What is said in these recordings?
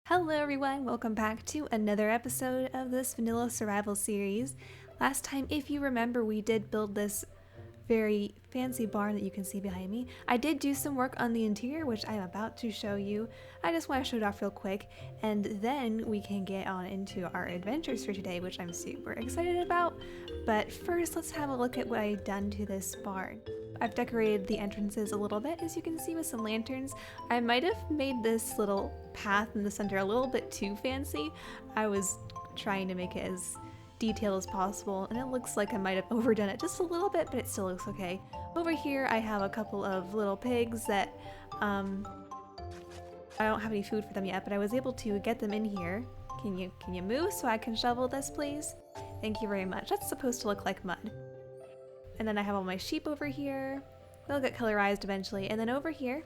Hello everyone, welcome back to another episode of this vanilla survival series. Last time, if you remember, we did build this very fancy barn that you can see behind me. I did do some work on the interior, which I'm about to show you. I just want to show it off real quick, and then we can get on into our adventures for today, which I'm super excited about. But first, let's have a look at what I've done to this barn. I've decorated the entrances a little bit, as you can see, with some lanterns. I might have made this little path in the center a little bit too fancy. I was trying to make it as detailed as possible, and it looks like I might have overdone it just a little bit, but it still looks okay. Over here I have a couple of little pigs that I don't have any food for them yet, but I was able to get them in here. Can you move so I can shovel this, please? Thank you very much. That's supposed to look like mud. And then I have all my sheep over here. They'll get colorized eventually. And then over here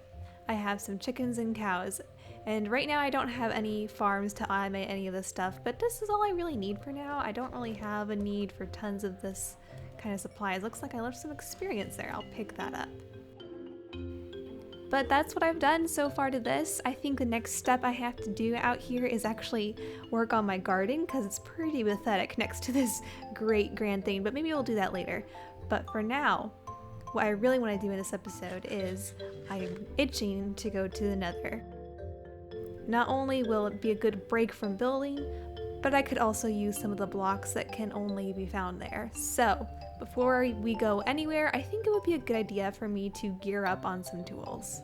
I have some chickens and cows. And right now I don't have any farms to automate any of this stuff, but this is all I really need for now. I don't really have a need for tons of this kind of supplies. Looks like I left some experience there. I'll pick that up. But that's what I've done so far to this. I think the next step I have to do out here is actually work on my garden, because it's pretty pathetic next to this great grand thing, but maybe we'll do that later. But for now, what I really want to do in this episode is I'm itching to go to the Nether. Not only will it be a good break from building, but I could also use some of the blocks that can only be found there. So before we go anywhere, I think it would be a good idea for me to gear up on some tools.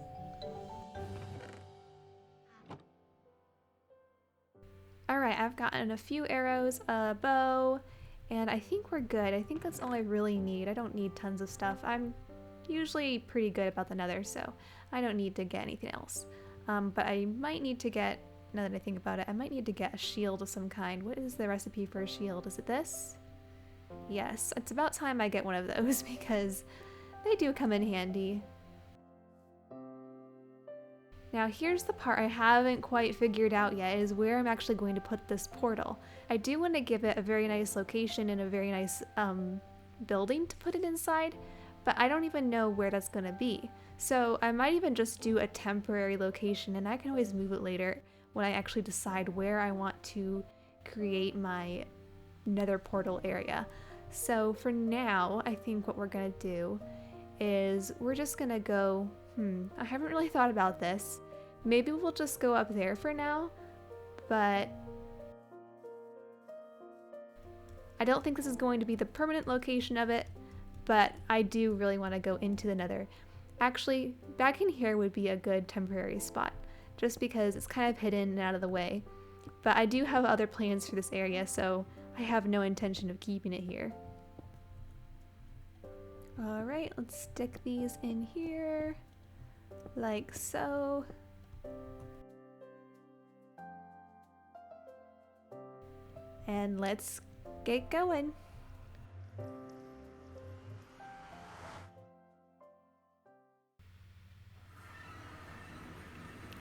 Alright, I've gotten a few arrows, a bow, and I think we're good. I think that's all I really need. I don't need tons of stuff. I'm usually pretty good about the Nether, so I don't need to get anything else. But I might need to get, now that I think about it, I might need to get a shield of some kind. What is the recipe for a shield? Is it this? Yes, it's about time I get one of those because they do come in handy. Now here's the part I haven't quite figured out yet, is where I'm actually going to put this portal. I do want to give it a very nice location and a very nice building to put it inside, but I don't even know where that's going to be. So I might even just do a temporary location, and I can always move it later when I actually decide where I want to create my Nether portal area. So for now, I think what we're going to do is we're just going to go, I haven't really thought about this. Maybe we'll just go up there for now, but I don't think this is going to be the permanent location of it, but I do really want to go into the Nether. Actually, back in here would be a good temporary spot, just because it's kind of hidden and out of the way. But I do have other plans for this area, so I have no intention of keeping it here. Alright, let's stick these in here, like so. And let's get going.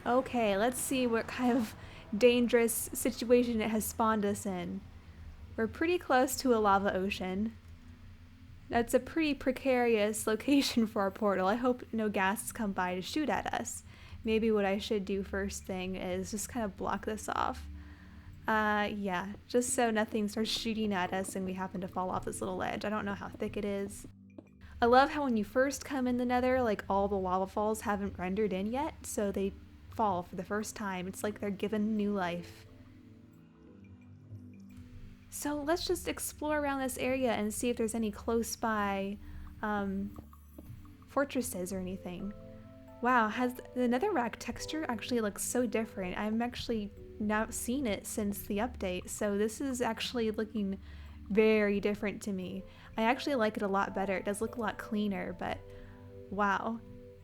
Okay, let's see what kind of dangerous situation it has spawned us in. We're pretty close to a lava ocean. That's a pretty precarious location for our portal. I hope no ghasts come by to shoot at us. Maybe what I should do first thing is just kind of block this off. Yeah, just so nothing starts shooting at us and we happen to fall off this little ledge. I don't know how thick it is. I love how when you first come in the Nether, like all the lava falls haven't rendered in yet, so they fall for the first time. It's like they're given new life. So let's just explore around this area and see if there's any close by fortresses or anything. Wow, has the netherrack texture actually looks so different. I'm actually not seen it since the update, so this is actually looking very different to me. I actually like it a lot better. It does look a lot cleaner, but wow.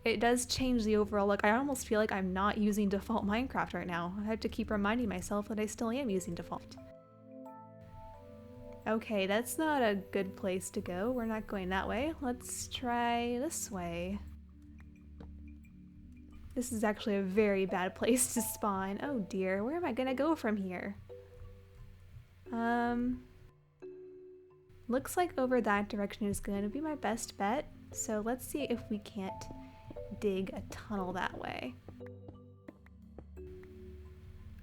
It does change the overall look. I almost feel like I'm not using default Minecraft right now. I have to keep reminding myself that I still am using default. Okay, that's not a good place to go. We're not going that way. Let's try this way. This is actually a very bad place to spawn. Oh dear, where am I gonna go from here? Looks like over that direction is gonna be my best bet. So let's see if we can't dig a tunnel that way.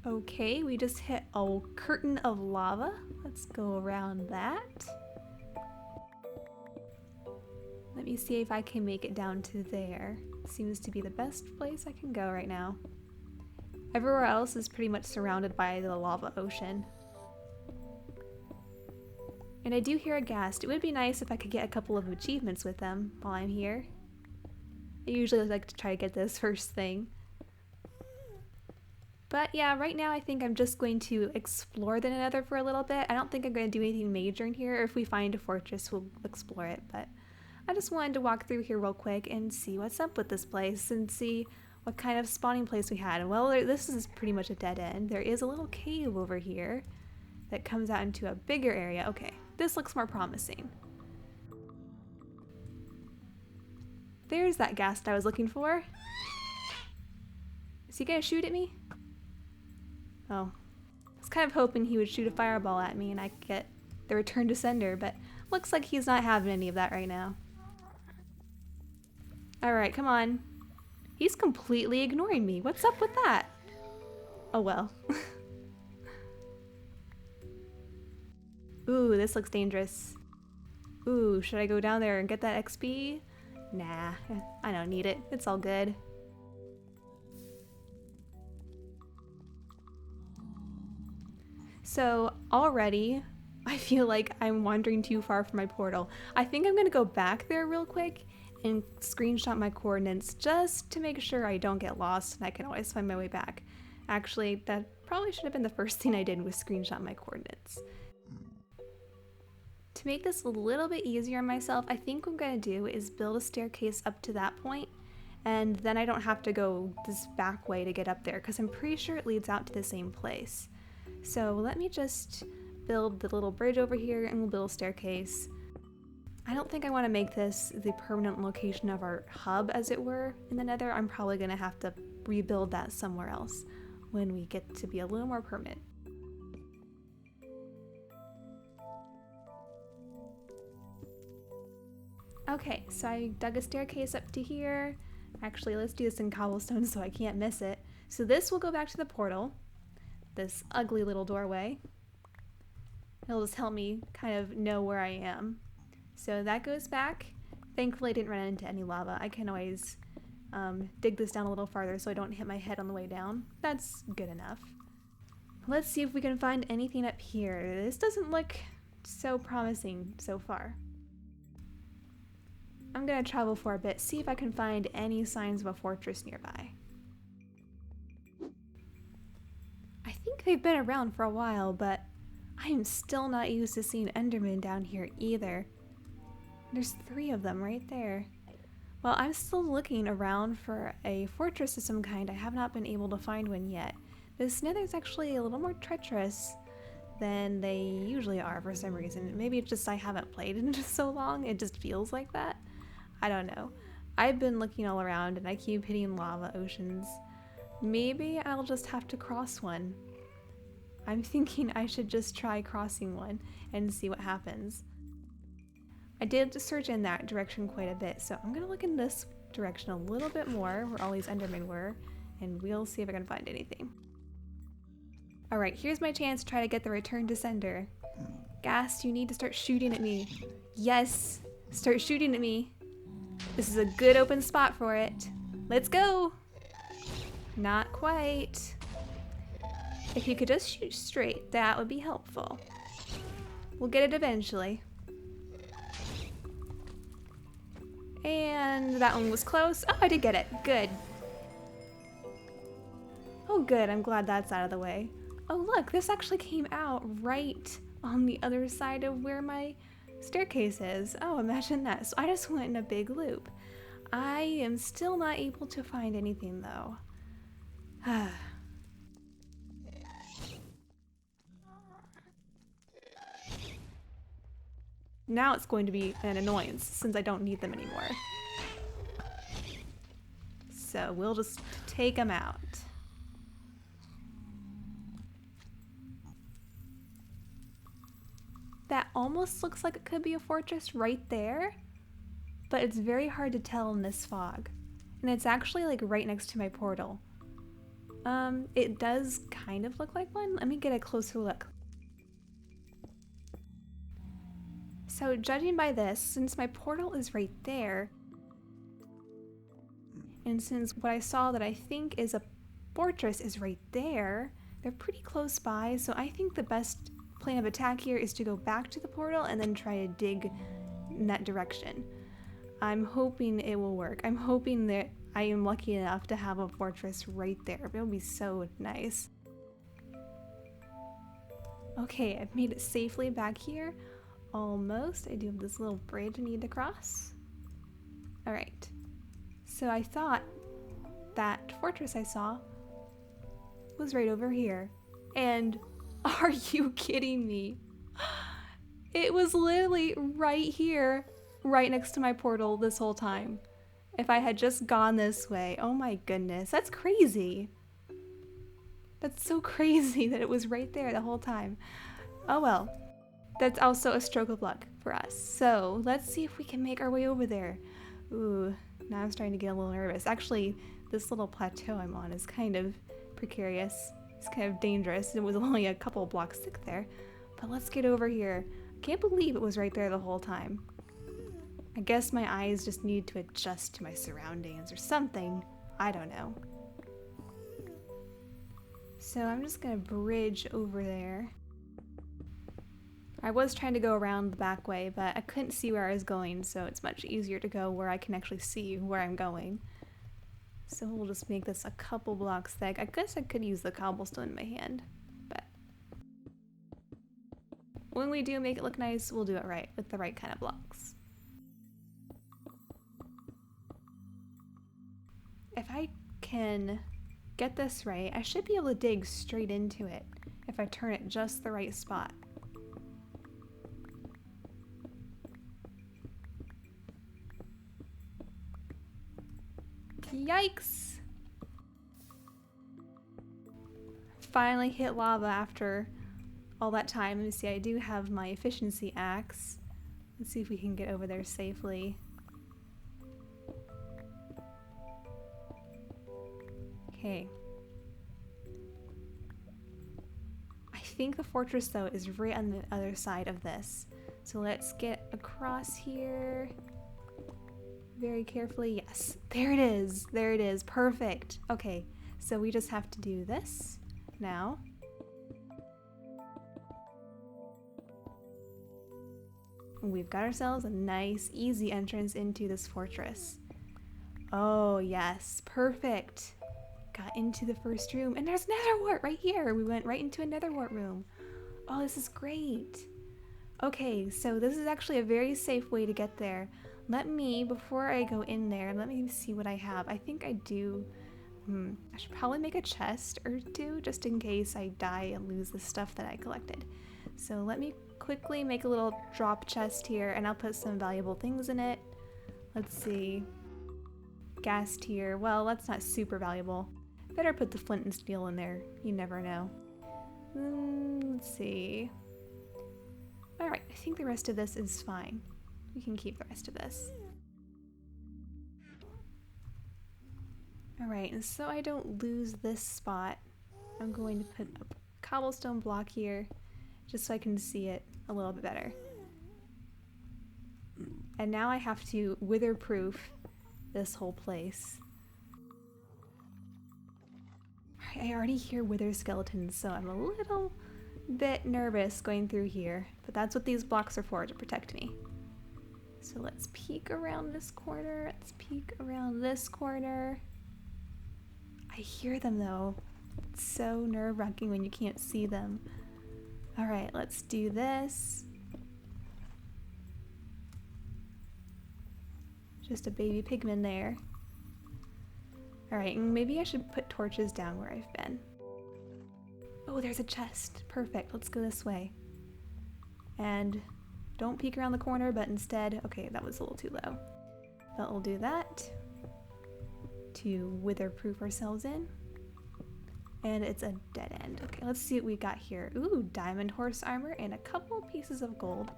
Okay, we just hit a curtain of lava. Let's go around that. Let me see if I can make it down to there. Seems to be the best place I can go right now. Everywhere else is pretty much surrounded by the lava ocean. And I do hear a ghast. It would be nice if I could get a couple of achievements with them while I'm here. I usually like to try to get this first thing. But yeah, right now I think I'm just going to explore the Nether for a little bit. I don't think I'm going to do anything major in here. If we find a fortress, we'll explore it. But I just wanted to walk through here real quick and see what's up with this place and see what kind of spawning place we had. Well, this is pretty much a dead end. There is a little cave over here that comes out into a bigger area. Okay, this looks more promising. There's that ghast I was looking for. Is he gonna shoot at me? Oh, I was kind of hoping he would shoot a fireball at me and I could get the return to sender, but looks like he's not having any of that right now. Alright, come on. He's completely ignoring me. What's up with that? Oh well. Ooh, this looks dangerous. Ooh, should I go down there and get that XP? Nah, I don't need it. It's all good. So already, I feel like I'm wandering too far from my portal. I think I'm gonna go back there real quick and screenshot my coordinates just to make sure I don't get lost and I can always find my way back. Actually, that probably should have been the first thing I did, was screenshot my coordinates. To make this a little bit easier on myself, I think what I'm gonna do is build a staircase up to that point, and then I don't have to go this back way to get up there, because I'm pretty sure it leads out to the same place. So let me just build the little bridge over here and we'll build a staircase. I don't think I want to make this the permanent location of our hub, as it were, in the Nether. I'm probably going to have to rebuild that somewhere else when we get to be a little more permanent. Okay, so I dug a staircase up to here. Actually, let's do this in cobblestone so I can't miss it. So this will go back to the portal, this ugly little doorway. It'll just help me kind of know where I am. So that goes back. Thankfully I didn't run into any lava. I can always dig this down a little farther so I don't hit my head on the way down. That's good enough. Let's see if we can find anything up here. This doesn't look so promising so far. I'm gonna travel for a bit, see if I can find any signs of a fortress nearby. I think they've been around for a while, but I am still not used to seeing Endermen down here either. There's 3 of them right there. Well, I'm still looking around for a fortress of some kind. I have not been able to find one yet. This Nether is actually a little more treacherous than they usually are for some reason. Maybe it's just I haven't played in it so long, it just feels like that. I don't know. I've been looking all around and I keep hitting lava oceans. Maybe I'll just have to cross one. I'm thinking I should just try crossing one and see what happens. I did search in that direction quite a bit, so I'm gonna look in this direction a little bit more, where all these Endermen were, and we'll see if I can find anything. Alright, here's my chance to try to get the return to sender. Ghast, you need to start shooting at me. Yes! Start shooting at me. This is a good open spot for it. Let's go! Not quite. If you could just shoot straight, that would be helpful. We'll get it eventually. And that one was close. Oh, I did get it. Good. Oh, good. I'm glad that's out of the way. Oh, look, this actually came out right on the other side of where my staircase is. Oh, imagine that. So I just went in a big loop. I am still not able to find anything, though. Now it's going to be an annoyance since I don't need them anymore. So we'll just take them out. That almost looks like it could be a fortress right there, but it's very hard to tell in this fog. And it's actually like right next to my portal. It does kind of look like one. Let me get a closer look. So judging by this, since my portal is right there, and since what I saw that I think is a fortress is right there, they're pretty close by, so I think the best plan of attack here is to go back to the portal and then try to dig in that direction. I'm hoping it will work. I'm hoping that I am lucky enough to have a fortress right there. It would be so nice. Okay, I've made it safely back here. Almost. I do have this little bridge I need to cross. Alright. So I thought that fortress I saw was right over here. And are you kidding me? It was literally right here, right next to my portal this whole time. If I had just gone this way, oh my goodness, that's crazy. That's so crazy that it was right there the whole time. Oh well, that's also a stroke of luck for us. So let's see if we can make our way over there. Ooh, now I'm starting to get a little nervous. Actually, this little plateau I'm on is kind of precarious. It's kind of dangerous. It was only a couple blocks thick there. But let's get over here. I can't believe it was right there the whole time. I guess my eyes just need to adjust to my surroundings or something. I don't know. So I'm just gonna bridge over there. I was trying to go around the back way, but I couldn't see where I was going, so it's much easier to go where I can actually see where I'm going. So we'll just make this a couple blocks thick. I guess I could use the cobblestone in my hand, but when we do make it look nice, we'll do it right with the right kind of blocks. If I can get this right, I should be able to dig straight into it if I turn it just the right spot. Yikes! Finally hit lava after all that time. Let me see, I do have my efficiency axe. Let's see if we can get over there safely. Okay. I think the fortress though is right on the other side of this. So let's get across here very carefully. Yes, there it is. There it is. Perfect. Okay, so we just have to do this now. We've got ourselves a nice, easy entrance into this fortress. Oh yes, perfect. Got into the first room, and there's nether wart right here. We went right into a nether wart room. Oh, this is great. Okay, so this is actually a very safe way to get there. Let me, before I go in there, let me see what I have. I think I do, I should probably make a chest or two just in case I die and lose the stuff that I collected. So let me quickly make a little drop chest here, and I'll put some valuable things in it. Let's see. Gas tier. Well, that's not super valuable. Better put the flint and steel in there. You never know. Let's see. Alright, I think the rest of this is fine. We can keep the rest of this. Alright, and so I don't lose this spot, I'm going to put a cobblestone block here just so I can see it a little bit better. And now I have to witherproof this whole place. I already hear wither skeletons, so I'm a little bit nervous going through here, but that's what these blocks are for, to protect me. So let's peek around this corner, let's peek around this corner. I hear them though. It's so nerve-wracking when you can't see them. Alright, let's do this. Just a baby pigman there. Alright, and maybe I should put torches down where I've been. Oh, there's a chest. Perfect. Let's go this way. And don't peek around the corner, but instead... Okay, that was a little too low. But we'll do that to witherproof ourselves in. And it's a dead end. Okay, let's see what we got here. Ooh, diamond horse armor and a couple pieces of gold.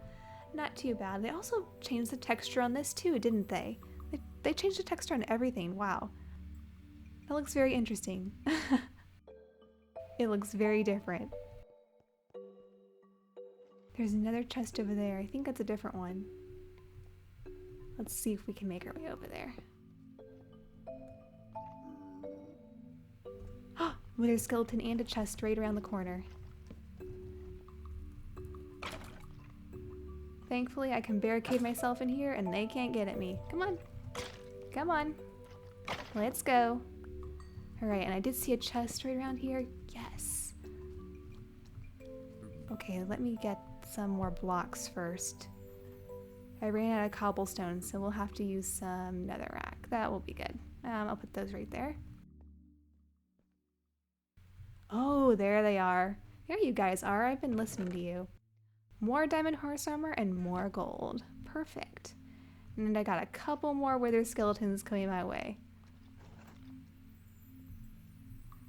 Not too bad. They also changed the texture on this too, didn't they? They changed the texture on everything. Wow. That looks very interesting. It looks very different. There's another chest over there. I think that's a different one. Let's see if we can make our way over there. Wither skeleton and a chest right around the corner. Thankfully, I can barricade myself in here and they can't get at me. Come on. Come on. Let's go. Alright, and I did see a chest right around here. Yes. Okay, let me get some more blocks first. I ran out of cobblestone, so we'll have to use some netherrack. That will be good. I'll put those right there. Oh, there they are. There you guys are. I've been listening to you. More diamond horse armor and more gold. Perfect. And I got a couple more wither skeletons coming my way.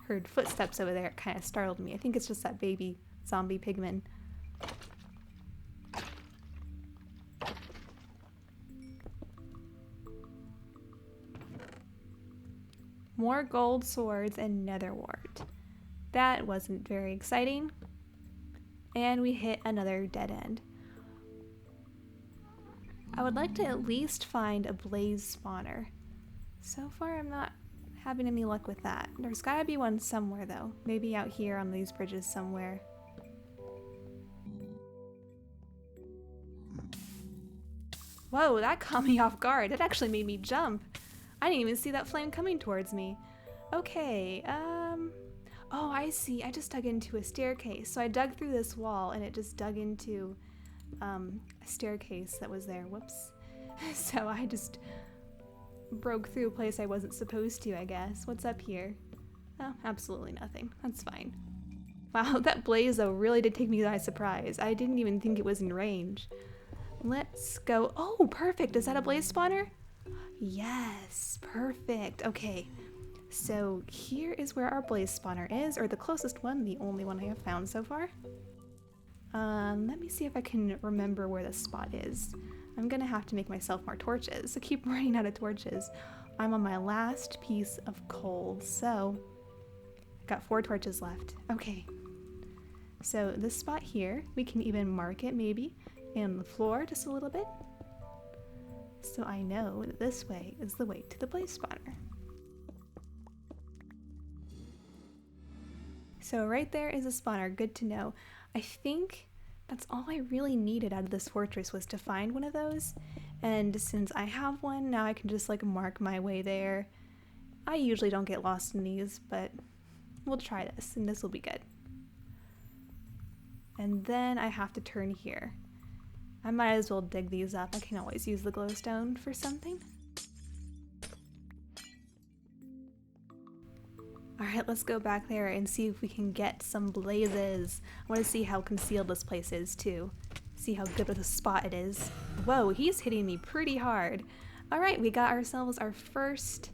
Heard footsteps over there. It kind of startled me. I think it's just that baby zombie pigman. More gold swords and nether wart. That wasn't very exciting. And we hit another dead end. I would like to at least find a blaze spawner. So far I'm not having any luck with that. There's gotta be one somewhere though. Maybe out here on these bridges somewhere. Whoa, that caught me off guard. It actually made me jump. I didn't even see that flame coming towards me. Okay, oh, I see. I just dug into a staircase. So I dug through this wall and it just dug into a staircase that was there. Whoops. So I just broke through a place I wasn't supposed to, I guess. What's up here? Oh, absolutely nothing. That's fine. Wow, that blaze though really did take me by surprise. I didn't even think it was in range. Let's go. Oh, perfect. Is that a blaze spawner? Yes, perfect. Okay, so here is where our blaze spawner is, or the closest one, the only one I have found so far. Let me see if I can remember where the spot is. I'm gonna have to make myself more torches. I keep running out of torches. I'm on my last piece of coal, so I've got 4 torches left. Okay, so this spot here, we can even mark it maybe in the floor just a little bit. So I know that this way is the way to the blaze spawner. So right there is a spawner, good to know. I think that's all I really needed out of this fortress was to find one of those. And since I have one, now I can just like mark my way there. I usually don't get lost in these, but we'll try this and this will be good. And then I have to turn here. I might as well dig these up. I can always use the glowstone for something. Alright, let's go back there and see if we can get some blazes. I want to see how concealed this place is too. See how good of a spot it is. Whoa, he's hitting me pretty hard. Alright, we got ourselves our first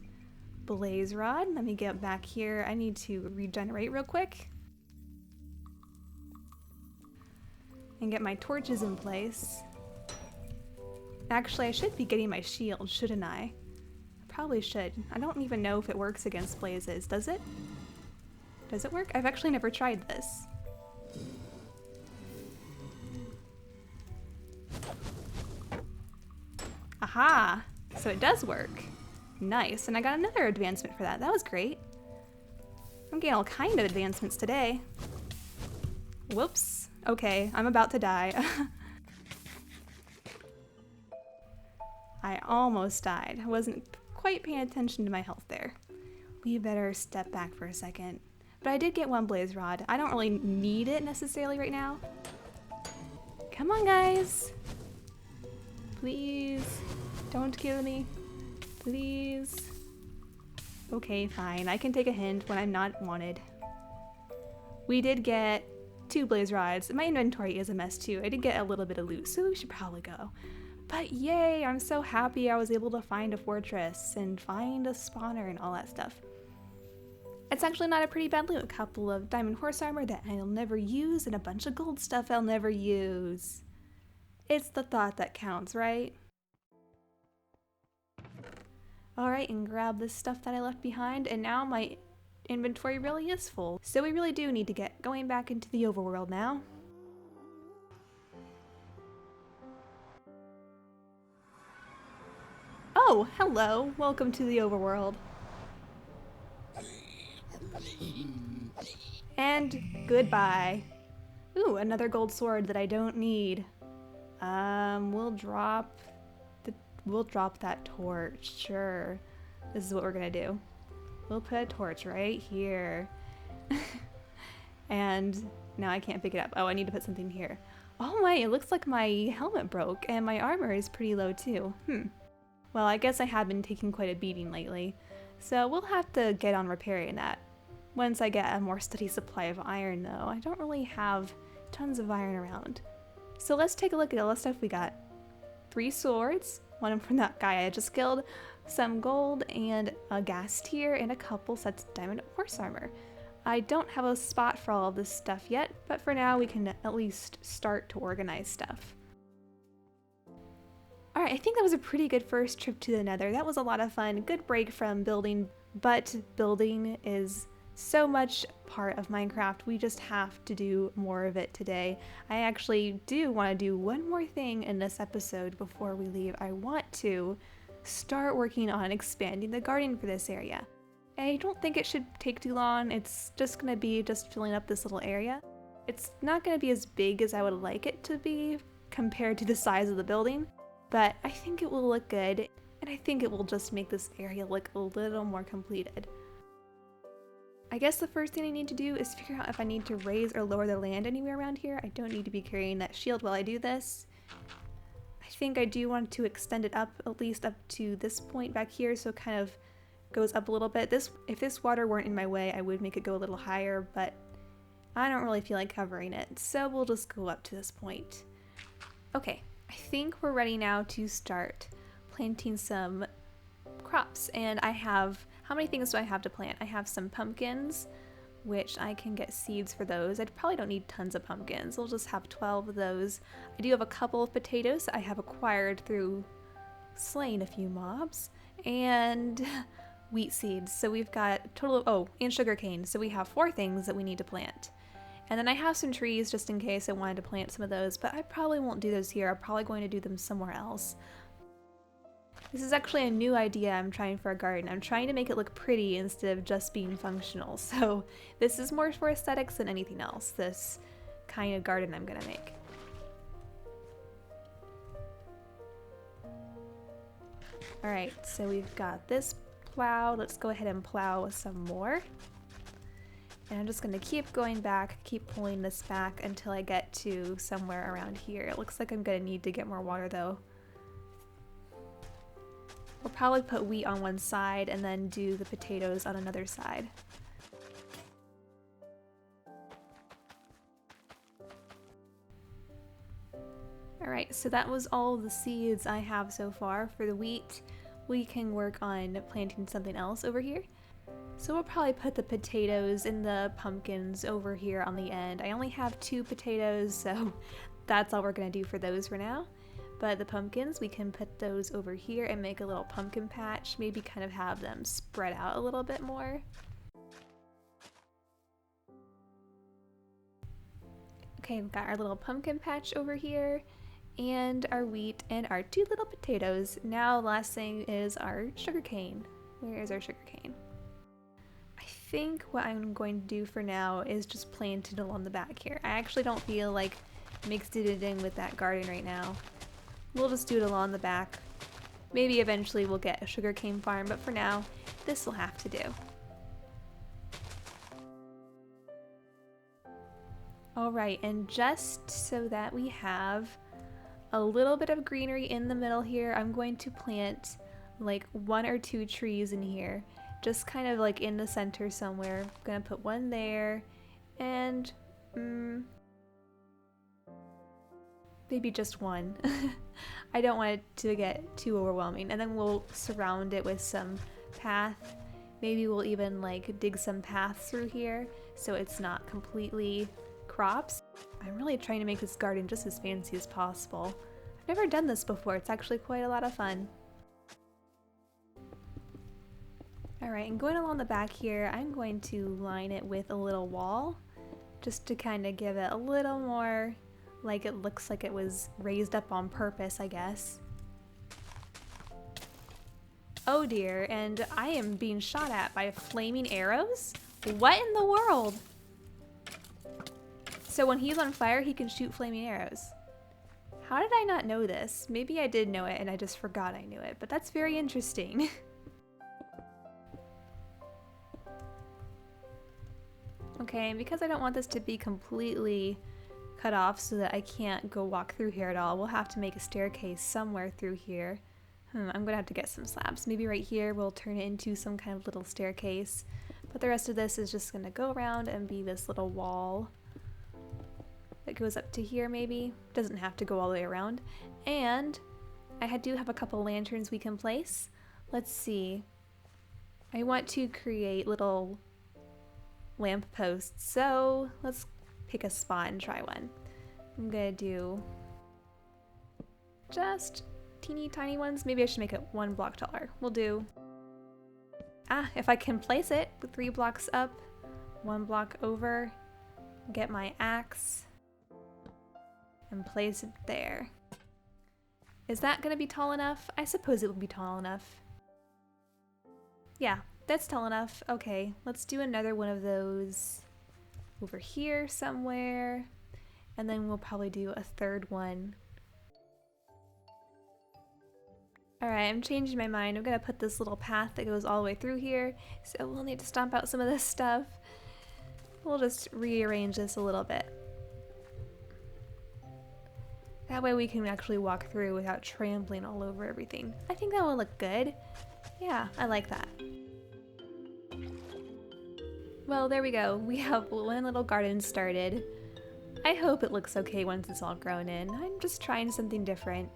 blaze rod. Let me get back here. I need to regenerate real quick. And get my torches in place. Actually, I should be getting my shield, shouldn't I? I probably should. I don't even know if it works against blazes. Does it? Does it work? I've actually never tried this. Aha! So it does work. Nice. And I got another advancement for that. That was great. I'm getting all kind of advancements today. Whoops. Okay, I'm about to die. I almost died. I wasn't quite paying attention to my health there. We better step back for a second. But I did get one blaze rod. I don't really need it necessarily right now. Come on, guys. Please, don't kill me. Please. Okay, fine. I can take a hint when I'm not wanted. We did get 2 blaze rods. My inventory is a mess too. I did get a little bit of loot, so we should probably go. But yay, I'm so happy I was able to find a fortress and find a spawner and all that stuff. It's actually not a pretty bad loot. A couple of diamond horse armor that I'll never use and a bunch of gold stuff I'll never use. It's the thought that counts, right? Alright, and grab this stuff that I left behind, and now my inventory really is full. So we really do need to get going back into the overworld now. Oh, hello. Welcome to the overworld. And goodbye. Ooh, another gold sword that I don't need. We'll drop that torch, sure. This is what we're gonna do. We'll put a torch right here. And now I can't pick it up. Oh, I need to put something here. Oh my, it looks like my helmet broke and my armor is pretty low too. Well, I guess I have been taking quite a beating lately. So we'll have to get on repairing that. Once I get a more steady supply of iron though. I don't really have tons of iron around. So let's take a look at all the stuff we got. 3 swords, one from that guy I just killed, some gold and a gas tier, and a couple sets of diamond horse armor. I don't have a spot for all of this stuff yet, but for now we can at least start to organize stuff. Alright, I think that was a pretty good first trip to the Nether. That was a lot of fun. Good break from building, but building is so much part of Minecraft. We just have to do more of it today. I actually do want to do one more thing in this episode before we leave. I want to start working on expanding the garden for this area. I don't think it should take too long. It's just going to be just filling up this little area. It's not going to be as big as I would like it to be compared to the size of the building, but I think it will look good, and I think it will just make this area look a little more completed. I guess the first thing I need to do is figure out if I need to raise or lower the land anywhere around here. I don't need to be carrying that shield while I do this. I think I do want to extend it up, at least up to this point back here, so it kind of goes up a little bit. If this water weren't in my way, I would make it go a little higher, but I don't really feel like covering it, so we'll just go up to this point. Okay, I think we're ready now to start planting some crops, and I have, how many things do I have to plant? I have some pumpkins, which I can get seeds for those. I probably don't need tons of pumpkins. We'll just have 12 of those. I do have a couple of potatoes I have acquired through slaying a few mobs, and wheat seeds. So we've got a total of, and sugarcane. So we have 4 things that we need to plant. And then I have some trees just in case I wanted to plant some of those, but I probably won't do those here. I'm probably going to do them somewhere else. This is actually a new idea I'm trying for a garden. I'm trying to make it look pretty instead of just being functional. So this is more for aesthetics than anything else, this kind of garden I'm gonna make. Alright, so we've got this plow. Let's go ahead and plow some more. And I'm just gonna keep going back, keep pulling this back until I get to somewhere around here. It looks like I'm gonna need to get more water though. We'll probably put wheat on one side and then do the potatoes on another side. Alright, so that was all the seeds I have so far for the wheat. We can work on planting something else over here. So we'll probably put the potatoes and the pumpkins over here on the end. I only have 2 potatoes, so that's all we're gonna do for those for now. But the pumpkins, we can put those over here and make a little pumpkin patch, maybe kind of have them spread out a little bit more. Okay, we've got our little pumpkin patch over here, and our wheat, and our 2 little potatoes. Now, last thing is our sugarcane. Where is our sugarcane? I think what I'm going to do for now is just plant it along the back here. I actually don't feel like mixing it in with that garden right now. We'll just do it along the back. Maybe eventually we'll get a sugarcane farm, but for now, this will have to do. Alright, and just so that we have a little bit of greenery in the middle here, I'm going to plant like 1 or 2 trees in here. Just kind of like in the center somewhere. I'm gonna put one there, and maybe just one. I don't want it to get too overwhelming. And then we'll surround it with some path. Maybe we'll even like dig some paths through here so it's not completely crops. I'm really trying to make this garden just as fancy as possible. I've never done this before. It's actually quite a lot of fun. Alright, and going along the back here, I'm going to line it with a little wall, just to kind of give it a little more, like it looks like it was raised up on purpose, I guess. Oh dear, and I am being shot at by flaming arrows? What in the world? So when he's on fire, he can shoot flaming arrows. How did I not know this? Maybe I did know it and I just forgot I knew it, but that's very interesting. Okay, and because I don't want this to be completely cut off so that I can't go walk through here at all, we'll have to make a staircase somewhere through here. I'm gonna have to get some slabs. Maybe right here we'll turn it into some kind of little staircase, but the rest of this is just gonna go around and be this little wall that goes up to here maybe. Doesn't have to go all the way around. And I do have a couple lanterns we can place. Let's see. I want to create little lamp posts, so let's pick a spot and try one. I'm gonna do just teeny tiny ones. Maybe I should make it 1 block taller. We'll do, if I can place it 3 blocks up, 1 block over, get my axe and place it there. Is that gonna be tall enough? I suppose it would be tall enough. Yeah, that's tall enough. Okay, let's do another one of those over here somewhere, and then we'll probably do a 3rd one. Alright, I'm changing my mind. I'm gonna put this little path that goes all the way through here, so we'll need to stomp out some of this stuff. We'll just rearrange this a little bit. That way we can actually walk through without trampling all over everything. I think that will look good. Yeah, I like that. Well, there we go. We have one little garden started. I hope it looks okay once it's all grown in. I'm just trying something different.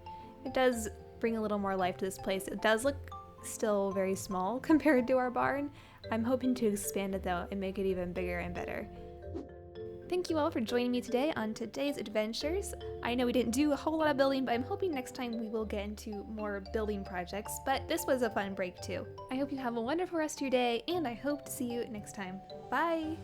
It does bring a little more life to this place. It does look still very small compared to our barn. I'm hoping to expand it though and make it even bigger and better. Thank you all for joining me today on today's adventures. I know we didn't do a whole lot of building, but I'm hoping next time we will get into more building projects, but this was a fun break too. I hope you have a wonderful rest of your day, and I hope to see you next time. Bye!